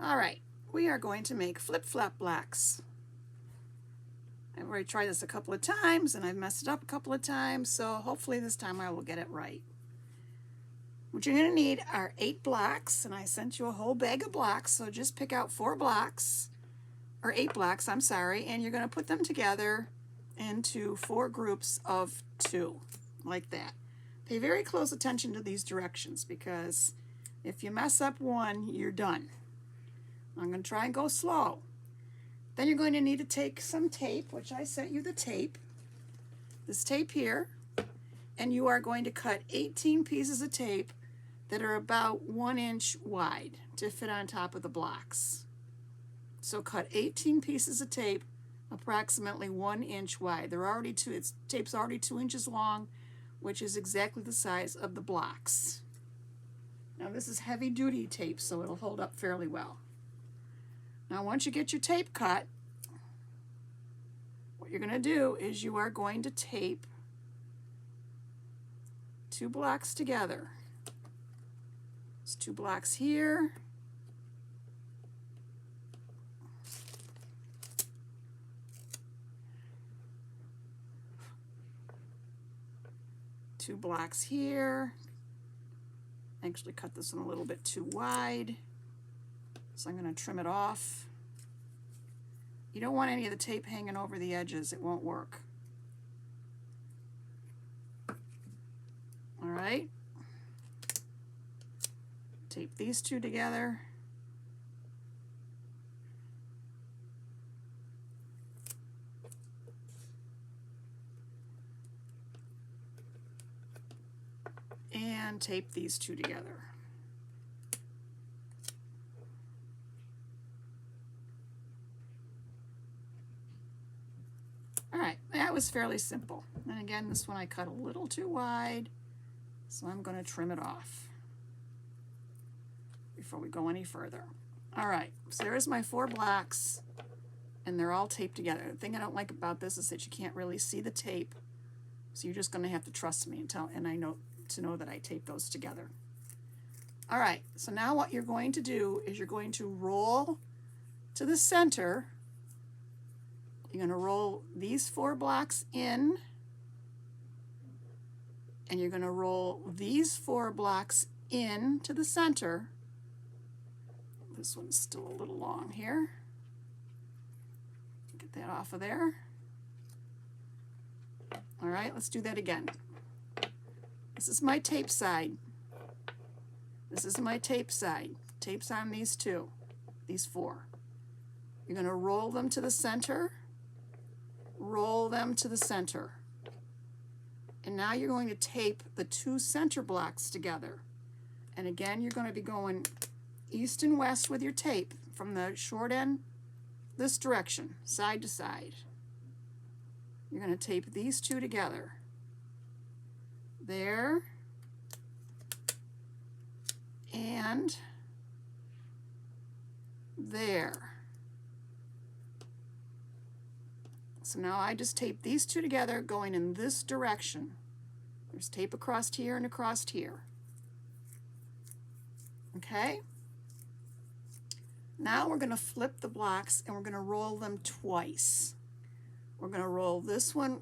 All right, we are going to make flip-flop blocks. I've already tried this a couple of times and I've messed it up a couple of times, so hopefully this time I will get it right. What you're going to need are 8 blocks, and I sent you a whole bag of blocks, so just pick out 4 blocks, or 8 blocks, I'm sorry, and you're going to put them together into 4 groups of 2, like that. Pay very close attention to these directions, because if you mess up one, you're done. I'm going to try and go slow. Then you're going to need to take some tape, which I sent you the tape, this tape here, and you are going to cut 18 pieces of tape that are about 1 inch wide to fit on top of the blocks. So cut 18 pieces of tape approximately 1 inch wide. They're already tape's already 2 inches long, which is exactly the size of the blocks. Now this is heavy duty tape, so it'll hold up fairly well. Now once you get your tape cut, what you're going to do is you are going to tape 2 blocks together. There's 2 blocks here. Two blocks here. Actually cut this one a little bit too wide, so I'm going to trim it off. You don't want any of the tape hanging over the edges, it won't work. All right. Tape these 2 together. And tape these 2 together. All right, that was fairly simple. And again, this one I cut a little too wide, so I'm going to trim it off before we go any further. All right, so there's my 4 blocks, and they're all taped together. The thing I don't like about this is that you can't really see the tape, so you're just going to have to trust me and I know to know that I taped those together. All right, so now what you're going to do is you're going to roll to the center. You're going to roll these 4 blocks in, and you're going to roll these 4 blocks in to the center. This one's still a little long here. Get that off of there. All right, let's do that again. This is my tape side. This is my tape side. Tape's on these 2, these 4. You're going to roll them to the center, roll them to the center. And now you're going to tape the 2 center blocks together. And again, you're going to be going east and west with your tape from the short end this direction, side to side. You're going to tape these 2 together. There. And there. So now I just tape these 2 together going in this direction. There's tape across here and across here. Okay? Now we're going to flip the blocks and we're going to roll them twice. We're going to roll this one.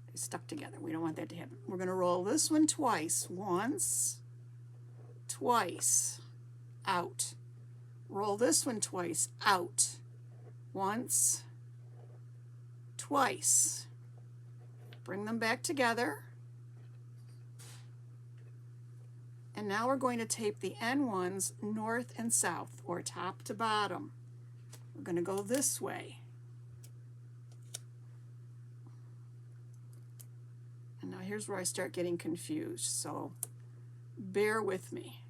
They're stuck together. We don't want that to happen. We're going to roll this one twice. Once, twice, out. Roll this one twice, out. Once, twice. Bring them back together. And now we're going to tape the end ones north and south, or top to bottom. We're going to go this way. And now here's where I start getting confused, so bear with me.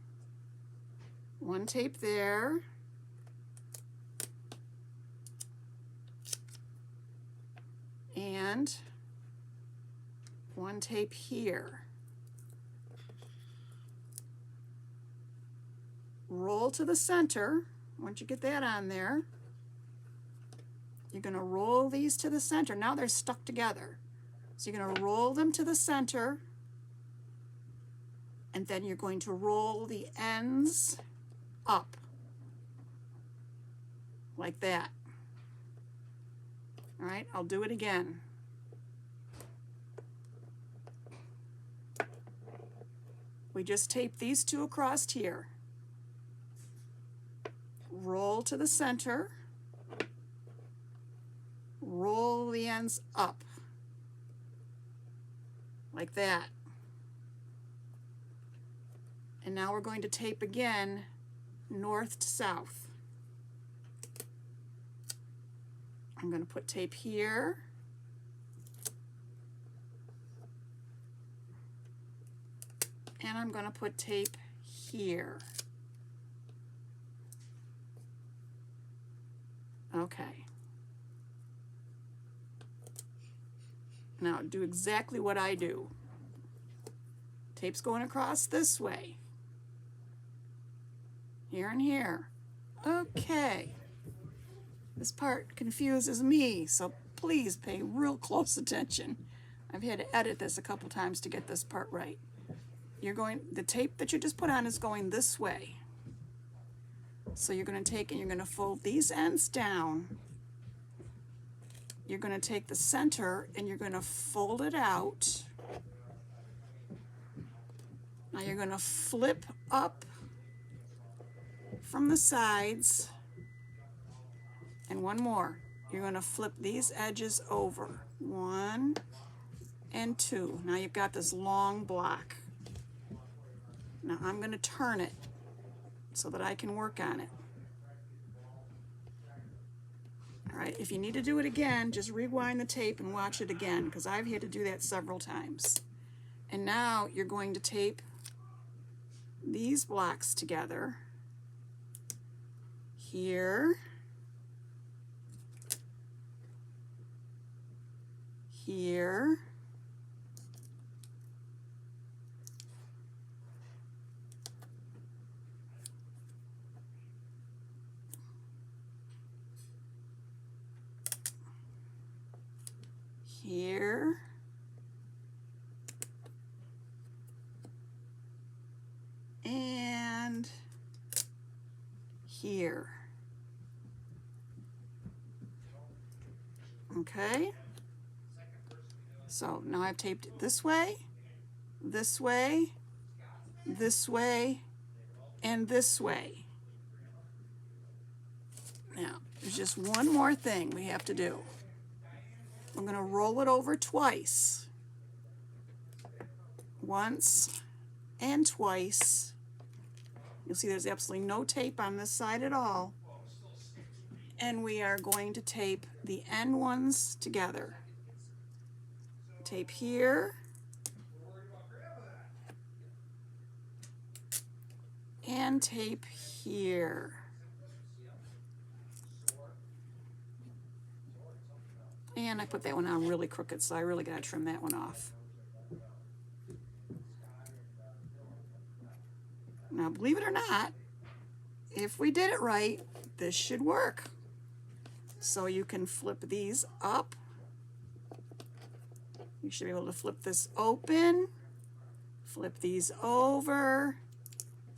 1 tape there. And 1 tape here. Roll to the center. Once you get that on there, you're going to roll these to the center. Now they're stuck together. So you're going to roll them to the center, and then you're going to roll the ends up. like that. All right, I'll do it again. We just tape these two across here. Roll to the center. Roll the ends up. Like that. And now we're going to tape again, north to south. I'm going to put tape here. And I'm going to put tape here. Okay. Now do exactly what I do. Tape's going across this way. Here and here. Okay. This part confuses me, so please pay real close attention. I've had to edit this a couple times to get this part right. The tape that you just put on is going this way. So you're going to take and you're going to fold these ends down. You're going to take the center and you're going to fold it out. Now you're going to flip up from the sides. And one more. You're going to flip these edges over. 1 and 2. Now you've got this long block. Now I'm going to turn it so that I can work on it. All right, if you need to do it again, just rewind the tape and watch it again, because I've had to do that several times. And now you're going to tape these blocks together. Here. Here. Here. And here. Okay. So now I've taped it this way, this way, this way, and this way. Now, there's just one more thing we have to do. We're going to roll it over twice. Once and twice. You'll see there's absolutely no tape on this side at all. And we are going to tape the end ones together. Tape here. And tape here. And I put that one on really crooked, so I really got to trim that one off. Now, believe it or not, if we did it right, this should work. So you can flip these up. You should be able to flip this open, flip these over,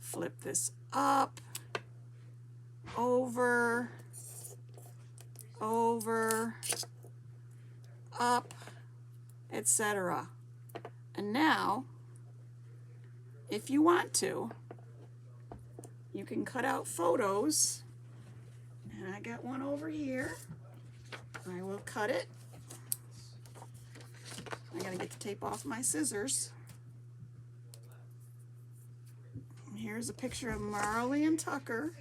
flip this up, over, over, up, etc. And now, if you want to, you can cut out photos. And I got one over here. I will cut it. I gotta get the tape off my scissors. And here's a picture of Marley and Tucker.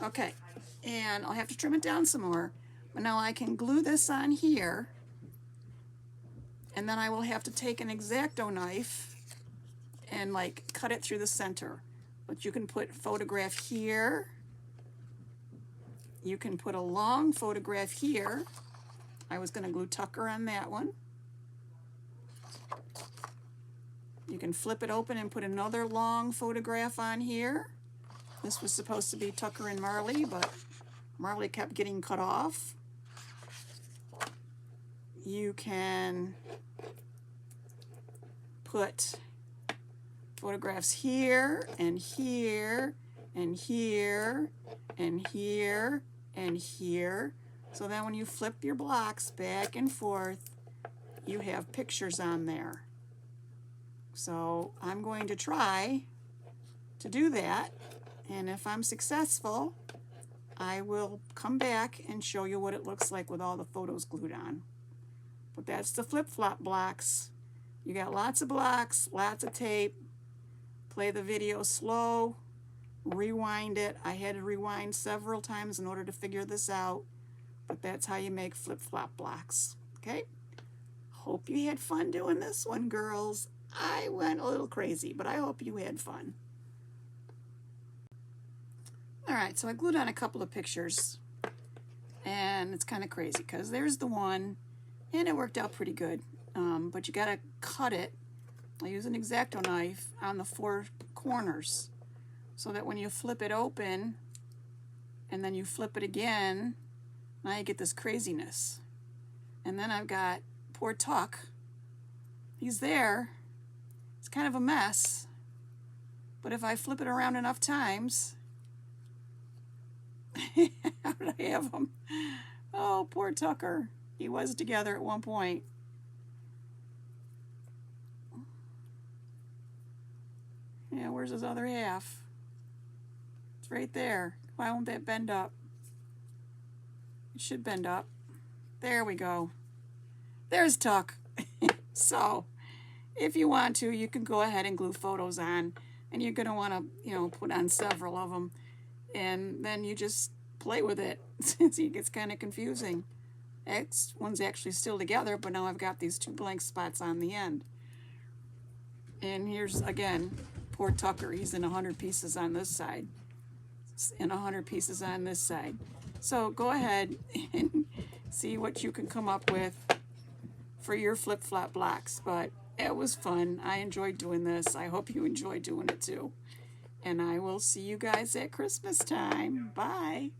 Okay, and I'll have to trim it down some more, but now I can glue this on here, and then I will have to take an X-Acto knife and like cut it through the center. But you can put photograph here, you can put a long photograph here. I was going to glue Tucker on that one. You can flip it open and put another long photograph on here. This was supposed to be Tucker and Marley, but Marley kept getting cut off. You can put photographs here and here and here and here and here. So then when you flip your blocks back and forth, you have pictures on there. So I'm going to try to do that, and if I'm successful, I will come back and show you what it looks like with all the photos glued on. But that's the flip-flop blocks. You got lots of blocks, lots of tape. Play the video slow, rewind it. I had to rewind several times in order to figure this out, but that's how you make flip-flop blocks, okay? Hope you had fun doing this one, girls. I went a little crazy, but I hope you had fun. All right, so I glued on a couple of pictures, and it's kind of crazy because there's the one, and it worked out pretty good, but you got to cut it. I use an X-Acto knife on the 4 corners so that when you flip it open and then you flip it again, now you get this craziness. And then I've got poor Tuck. He's there. It's kind of a mess, but if I flip it around enough times, how did I have him? Oh, poor Tucker. He was together at one point. Yeah, where's his other half? It's right there. Why won't that bend up? It should bend up. There we go. There's Tuck. So, if you want to, you can go ahead and glue photos on, and you're going to want to, put on several of them, and then you just play with it. See, it gets kind of confusing. One's actually still together, but now I've got these 2 blank spots on the end. And here's, again, poor Tucker. He's in 100 pieces on this side and 100 pieces on this side. So go ahead and see what you can come up with for your flip-flop blocks. But it was fun. I enjoyed doing this. I hope you enjoyed doing it too. And I will see you guys at Christmas time. Bye.